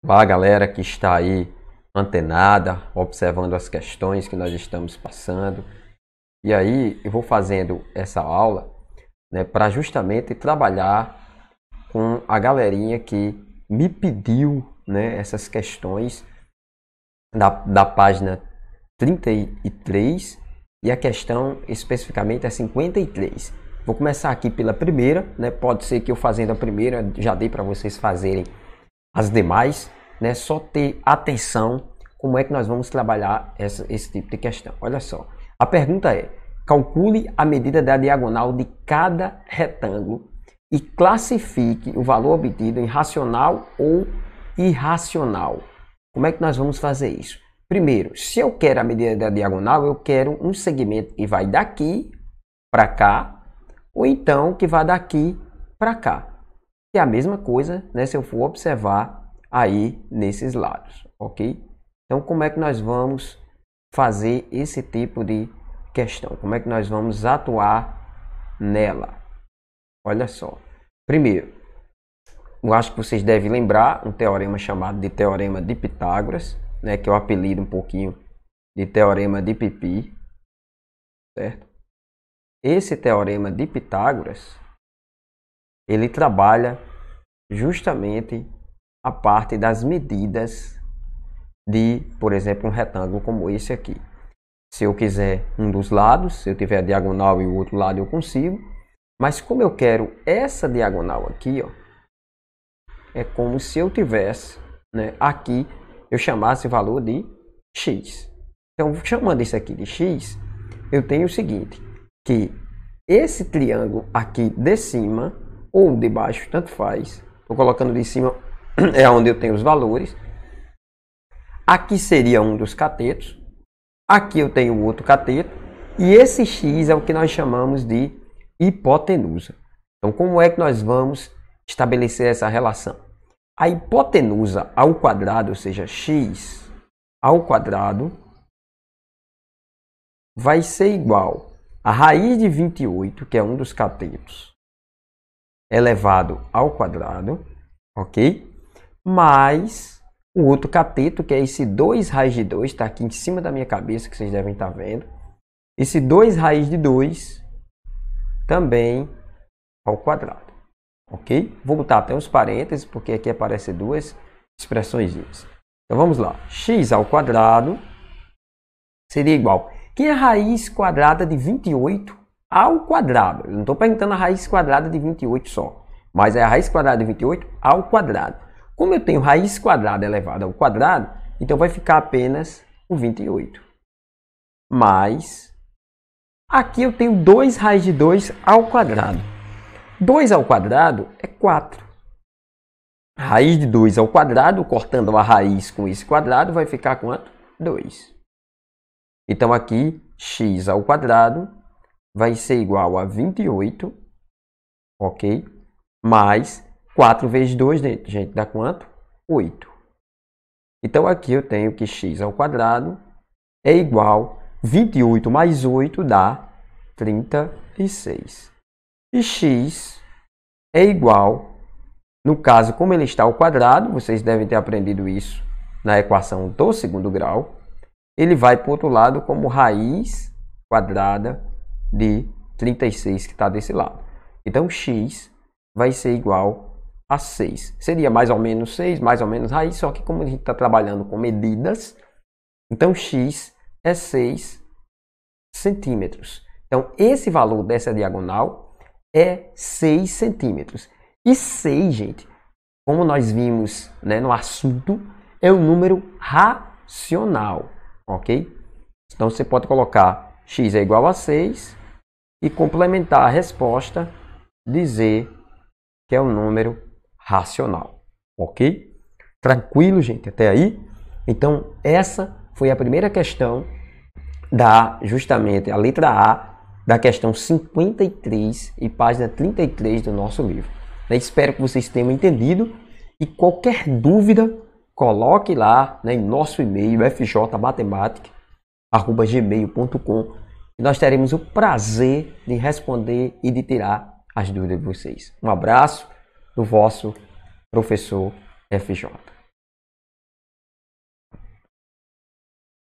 Olá, galera que está aí antenada, observando as questões que nós estamos passando. E aí eu vou fazendo essa aula, né, para justamente trabalhar com a galerinha que me pediu, né, essas questões da página 33 e a questão especificamente é 53. Vou começar aqui pela primeira, né? Pode ser que eu fazendo a primeira já dê para vocês fazerem as demais, né? Só ter atenção como é que nós vamos trabalhar esse tipo de questão. Olha só, a pergunta é: calcule a medida da diagonal de cada retângulo e classifique o valor obtido em racional ou irracional. Como é que nós vamos fazer isso? Primeiro, se eu quero a medida da diagonal, eu quero um segmento que vai daqui para cá, ou então que vai daqui para cá. É a mesma coisa, né, se eu for observar aí nesses lados, ok? Então, como é que nós vamos fazer esse tipo de questão? Como é que nós vamos atuar nela? Olha só. Primeiro, eu acho que vocês devem lembrar um teorema chamado de Teorema de Pitágoras, né, que eu apelido um pouquinho de Teorema de Pipi, certo? Esse Teorema de Pitágoras, ele trabalha justamente a parte das medidas de, por exemplo, um retângulo como esse aqui. Se eu quiser um dos lados, se eu tiver a diagonal e o outro lado eu consigo, mas como eu quero essa diagonal aqui, ó, é como se eu tivesse, né, aqui, eu chamasse o valor de x. Então, chamando isso aqui de x, eu tenho o seguinte, que esse triângulo aqui de cima ou de baixo, tanto faz. Estou colocando de cima, é onde eu tenho os valores. Aqui seria um dos catetos. Aqui eu tenho outro cateto. E esse x é o que nós chamamos de hipotenusa. Então, como é que nós vamos estabelecer essa relação? A hipotenusa ao quadrado, ou seja, x ao quadrado, vai ser igual a raiz de 28, que é um dos catetos, elevado ao quadrado, ok? Mais o outro cateto, que é esse 2 raiz de 2, está aqui em cima da minha cabeça, que vocês devem estar vendo. Esse 2 raiz de 2 também ao quadrado. Ok? Vou botar até uns parênteses, porque aqui aparecem duas expressões. Então vamos lá. X ao quadrado seria igual. Que é a raiz quadrada de 28 ao quadrado? Eu não estou perguntando a raiz quadrada de 28 só, mas é a raiz quadrada de 28 ao quadrado. Como eu tenho raiz quadrada elevada ao quadrado, então vai ficar apenas o 28. Mas aqui eu tenho 2 raiz de 2 ao quadrado. 2 ao quadrado é 4. Raiz de 2 ao quadrado, cortando a raiz com esse quadrado, vai ficar quanto? 2. Então aqui, x ao quadrado vai ser igual a 28, ok? Mais 4 vezes 2, gente, dá quanto? 8. Então aqui eu tenho que x ao quadrado é igual a 28 mais 8 dá 36. E x é igual, no caso, como ele está ao quadrado, vocês devem ter aprendido isso na equação do segundo grau, ele vai para o outro lado como raiz quadrada de 36, que está desse lado. Então, x vai ser igual a 6. Seria mais ou menos 6, mais ou menos raiz, só que como a gente está trabalhando com medidas, então x é 6 centímetros. Então, esse valor dessa diagonal é 6 centímetros. E 6, gente, como nós vimos, né, no assunto, é um número racional, ok? Então, você pode colocar x é igual a 6 e complementar a resposta, dizer que é um número racional, ok? Tranquilo, gente, até aí? Então, essa foi a primeira questão justamente a letra A da questão 53 e página 33 do nosso livro. Espero que vocês tenham entendido e qualquer dúvida, coloque lá, né, em nosso e-mail fjmatematica@gmail.com e nós teremos o prazer de responder e de tirar as dúvidas de vocês. Um abraço do vosso professor FJ.